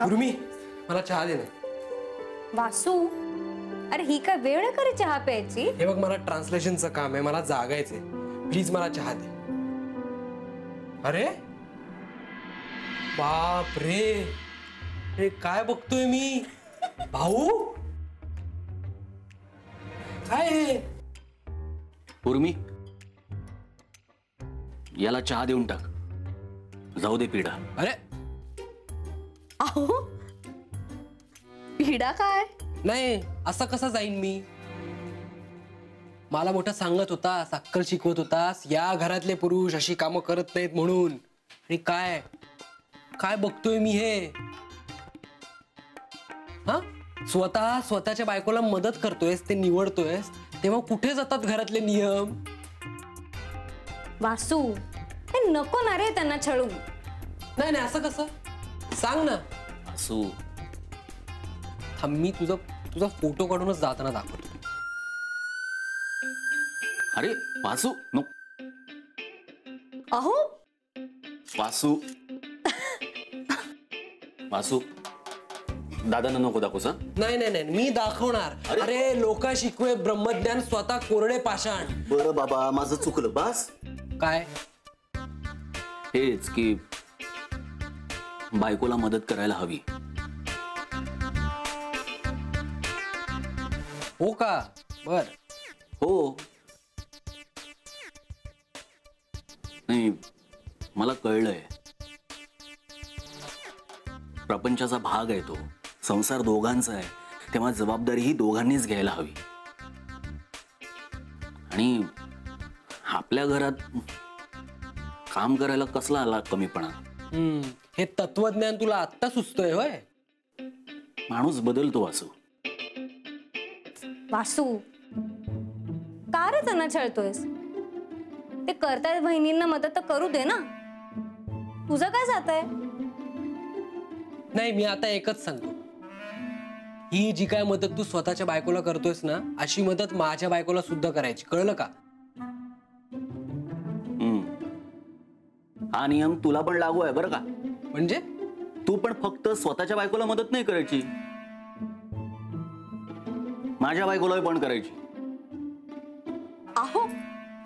उर्मी मला चहा दे ना. वासू, अरे ही काय वेळ आहे का रे चहा प्यायची? हे बघ मला ट्रान्सलेशनचं काम आहे, मला जागायचंय. प्लीज मला चहा दे. अरे बाप रे, हे काय बघतोय मी? भाऊ काय हे? उर्मी, याला चहा देऊन टाक, जाऊ दे पिढा. अरे अहो पिढा काय? नाही, असं कसं जाईन मी? मला मोठा सांगत होतास, अक्कल शिकवत होतास, या घरातले पुरुष अशी कामं करत नाहीत म्हणून. आणि काय काय बघतोय मी हे? हा, स्वतःच्या बायकोला मदत करतोयस, ते निवडतोयस, तेव्हा कुठे जातात घरातले नियम? वासू, हे नको ना रे त्यांना छळू. नाही नाही, असं कसं? सांग ना. असू, थांब, मी तुझा फोटो काढूनच जाताना दाखवतो. अरे वासू, नो अहो वासू, वासू, दादांना नको दाखवूस. नाही नाही नाही, मी दाखवणार. अरे लोक शिकवे ब्रह्मज्ञान, स्वतः कोरडे पाषाण. बरं बाबा, माझं चुकलं बस. काय? हेच की बायकोला मदत करायला हवी. हो का? बर. हो, नाही मला कळलंय, प्रपंचाचा भाग आहे तो, संसार दोघांचा आहे, तेव्हा जबाबदारी ही दोघांनीच घ्यायला हवी. आणि आपल्या घरात काम करायला कसला आला कमीपणा? हे तत्वज्ञान तुला आत्ता सुचतोय होय? माणूस बदलतो वासू. वासू, का रे त्यांना छळतोयस? ते करतायत, बहिणींना मदत तर करू दे ना. तुझं काय जातंय? नाही, मी आता एकच सांगतो, ही जी काय मदत तू स्वतःच्या बायकोला करतोयस ना, अशी मदत माझ्या बायकोला सुद्धा करायची, कळलं का? हा नियम तुला पण लागू आहे बरं का? म्हणजे तू पण फक्त स्वतःच्या बायकोला मदत नाही करायची, माझ्या बायकोला पण करायची. अहो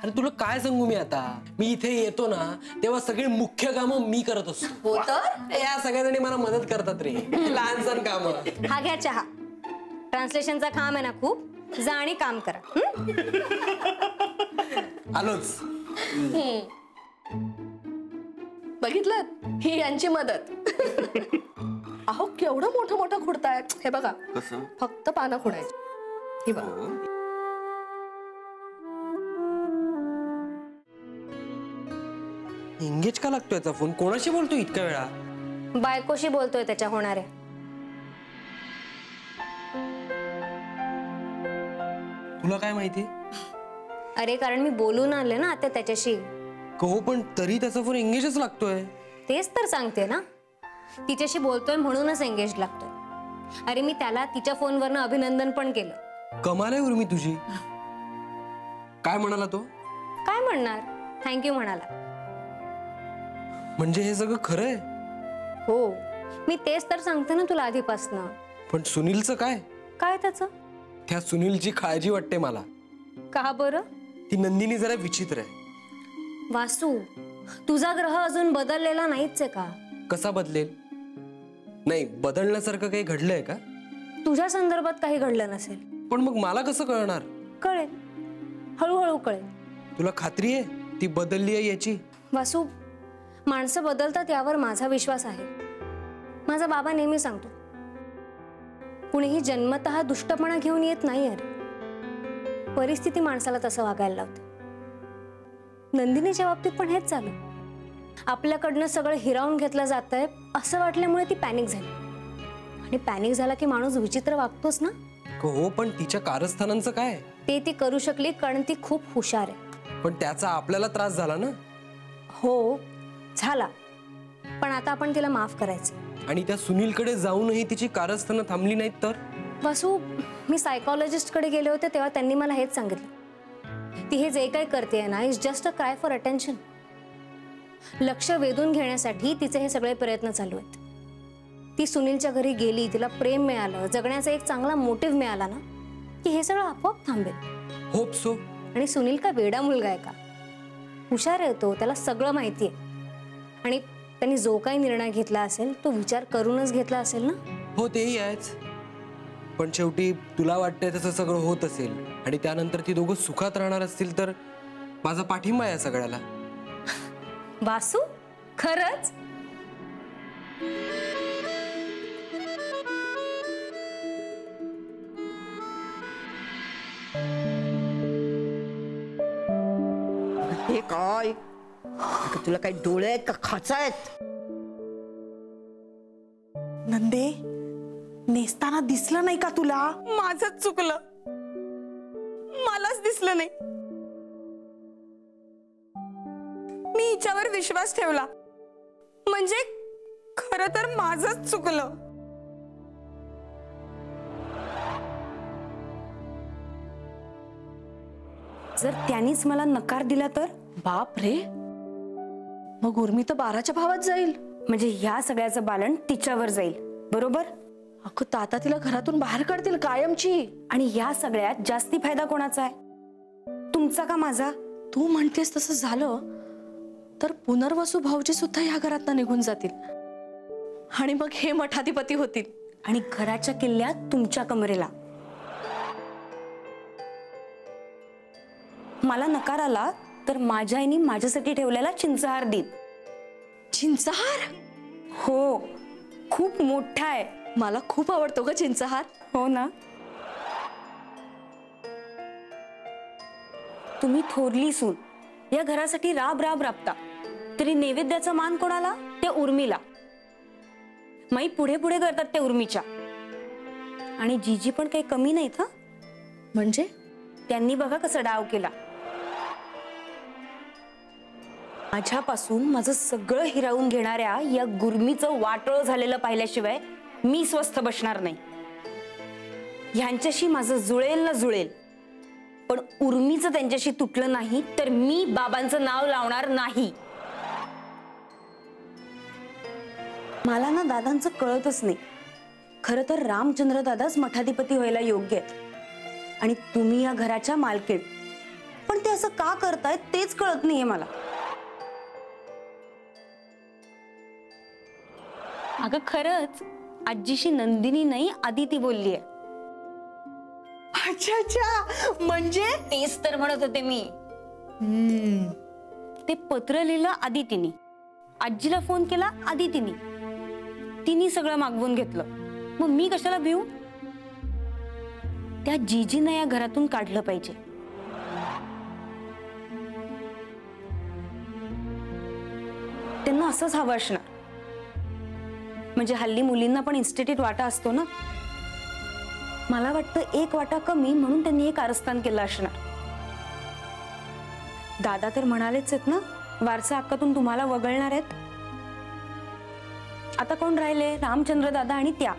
अरे तुला काय सांगू मी आता? मी इथे येतो ना, तेव्हा सगळी मुख्य कामं मी करत असतो. हो तर या सगळ्या जणी मला मदत करतात रे, लहान सण कामं. हा घ्या चहा. ट्रान्सलेशनचा काम आहे ना खूप, जा आणि काम करा. आलोच. बघितलं, ही यांची मदत. अहो केवढं मोठं मोठं खुडताय. हे बघा, कसं? फक्त पानं खुडायची. ही बघा. एंगेज का लागतोय याचा फोन? कोणाशी बोलतोय इतक्या वेळा? बायकोशी बोलतोय त्याच्या होणाऱ्या. तुला काय माहिती? अरे कारण मी बोलून आले ना आता त्याच्याशी. हो, पण तरी त्याचा फोन एंगेजच लागतोय. तेच तर सांगते ना, तिच्याशी बोलतोय म्हणूनच एंगेज लागतोय. अरे मी त्याला तिच्या फोनवरनं अभिनंदन पण केलं. कमाल आहे उर्मी तुझी. काय म्हणाला तो? काय म्हणणार, थँक्यू म्हणाला. म्हणजे हे सगळं खरं आहे? हो, मी तेच तर सांगते ना तुला आधीपासनं. पण सुनीलचं काय? काय त्याचं? त्या सुनीलची काळजी वाटते मला. का बरं? ती नंदिनी जरा विचित्र आहे. वासू, तुझा ग्रह अजून बदललेला नाहीच आहे का? कसा बदलेल? नाही, बदलण्यासारखं काही घडलंय का? तुझ्या संदर्भात काही घडलं नसेल. पण मग मला कसं कळणार? कळेल, हळूहळू कळेल. तुला खात्री आहे ती बदलली आहे याची? वासू, माणसं बदलतात यावर माझा विश्वास आहे. माझा बाबा नेहमी सांगतो, कुणीही जन्मतः दुष्टपणा घेऊन येत नाही. अरे परिस्थिती माणसाला तसं वागायला लावते. नंदिनीच्या बाबतीत पण हेच चालू. आपल्याकडनं सगळं हिरावून घेतलं जातंय असं वाटल्यामुळे ती पॅनिक झाली. आणि पॅनिक झाला की माणूस विचित्र वागतोच ना. हो, पण तिच्या कारस्थानांचं काय? ते ती करू शकली कारण ती खूप हुशार आहे. पण त्याचा आपल्याला त्रास झाला ना. हो झाला, पण आता आपण तिला माफ करायचं. आणि त्या सुनीलकडे जाऊनही तिची कारस्थानं थांबली नाहीत तर? वासू, मी सायकॉलॉजिस्टकडे गेले होते तेव्हा त्यांनी मला हेच सांगितलं, ती हे जे काही करते ना is just a cry for attention. लक्ष वेधून घेण्यासाठी तिचे हे सगळे प्रयत्न चालू आहेत. ती सुनीलच्या घरी गेली, तिला प्रेम मिळालं, जगण्याचा एक चांगला मोटिव्ह मिळाला ना, की हे सगळं आपोआप थांबेल. Hope so. आणि सुनील का वेडा मुलगा आहे का? हुशार आहे तो, त्याला सगळं माहिती आहे. आणि त्यांनी जो काही निर्णय घेतला असेल तो विचार करूनच घेतला असेल ना. हो तेही आहेच, पण शेवटी तुला वाटतंय तसं सगळं होत असेल आणि त्यानंतर ती दोघं सुखात राहणार असतील तर माझा पाठिंबा आहे सगळ्याला. वासू, खरंच? हे काय अगं, तुला काही डोळे आहेत का खाचा आहेत? नंदे, नेसताना दिसलं नाही का तुला? माझंच चुकलं, मलाच दिसलं नाही. मी हिच्यावर विश्वास ठेवला, म्हणजे खरं तर माझंच चुकलं. जर त्यांनीच मला नकार दिला तर? बाप रे, मग उर्मी तर 12च्या भावात जाईल. म्हणजे ह्या सगळ्याचं बालन तिच्यावर जाईल, बरोबर? अगं ताता तिला घरातून बाहेर काढतील कायमची. आणि ह्या सगळ्यात जास्ती फायदा कोणाचा आहे, तुमचा का माझा? तू म्हणतेस तसं झालं तर पुनर्वसू भाऊजी सुद्धा ह्या घरातनं निघून जातील आणि मग हे मठाधिपती होतील. आणि घराच्या किल्ल्यात तुमच्या कमरेला. मला नकार आला तर माझ्या आईने माझ्यासाठी ठेवलेला चिंचहार देईन. चिंचहार? हो, खूप मोठा आहे. मला खूप आवडतो ग चिंचहार. हो ना. तुम्ही थोरली सून, या घरासाठी राब राब राबता, तरी नैवेद्याचा मान कोणाला? ते उर्मीला. माई पुढे पुढे करतात ते उर्मीच्या. आणि जीजी पण काही कमी नाहीत. हा म्हणजे त्यांनी बघा कसा डाव केला. माझ्यापासून माझं सगळं हिरावून घेणाऱ्या या गुरमीचं वाटोळ झालेलं पाहिल्याशिवाय मी स्वस्थ बसणार नाही. ह्यांच्याशी माझं जुळेल ना जुळेल, पण उर्मीचं त्यांच्याशी तुटलं नाही तर मी बाबांचं नाव लावणार नाही. मला ना दादांचं कळतच नाही. खरं तर रामचंद्र दादाच मठाधिपती व्हायला योग्य आहेत आणि तुम्ही या घराच्या मालकीण. पण ते असं का करतायत तेच कळत नाहीये मला. अगं खरंच आजीशी नंदिनी नाही आदिती बोलली आहे. अच्छा अच्छा, म्हणजे तेच तर म्हणत होते मी. ते पत्र लिहिलं आदितीने, आजीला फोन केला आदितीने, तिने सगळं मागवून घेतलं. मग मी कशाला भिऊ? त्या जीजीनं या घरातून काढलं पाहिजे. त्यांना असंच हवं असणार. म्हणजे हल्ली मुलींना पण इन्स्टिट्यूट वाटा असतो ना. मला वाटतं एक वाटा कमी म्हणून त्यांनी हे कारस्थान केलं असणार. दादा तर म्हणालेच आहेत ना, वारसा हक्कातून तुम्हाला वगळणार आहेत. आता कोण राहिले? रामचंद्र दादा आणि त्या.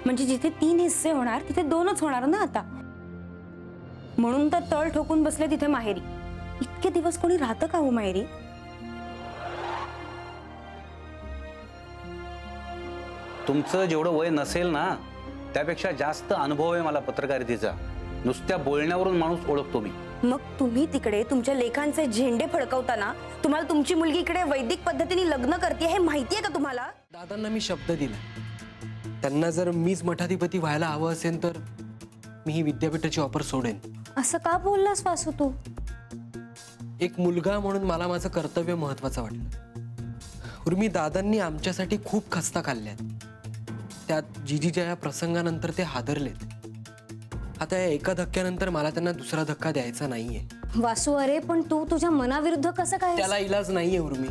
म्हणजे जिथे 3 हिस्से होणार तिथे 2च होणार ना आता. म्हणून तर तळ ठोकून बसले तिथे माहेरी. इतके दिवस कोणी राहतं का हो माहेरी? तुमचं जेवढं वय नसेल ना त्यापेक्षा जास्त अनुभव आहे मला पत्रकारितेचा. नुसत्या बोलण्यावरून माणूस ओळखतो मी. मग तुम्ही तिकडे तुमच्या लेखांचे झेंडे फडकवताना तुम्हाला तुमची मुलगी इकडे वैदिक पद्धतीने लग्न करते हे माहितीये का तुम्हाला? दादांना मी शब्द दिला, त्यांना जर मीच मठाधिपती व्हायला हवं असेल तर मी ही विद्यापीठाची ऑफर सोडेन. असं का बोललास वासू तू? एक मुलगा म्हणून मला माझं कर्तव्य महत्वाचं वाटलं. उर्मी, दादांनी आमच्यासाठी खूप खस्ता खाल्ल्यात. त्यात जीजीच्या या प्रसंगानंतर ते हादरलेत. आता या एका धक्क्यानंतर मला त्यांना दुसरा धक्का द्यायचा नाहीये. वासू, अरे पण तू तुझ्या मनाविरुद्ध कसं काय? त्याला इलाज नाहीये उर्मी.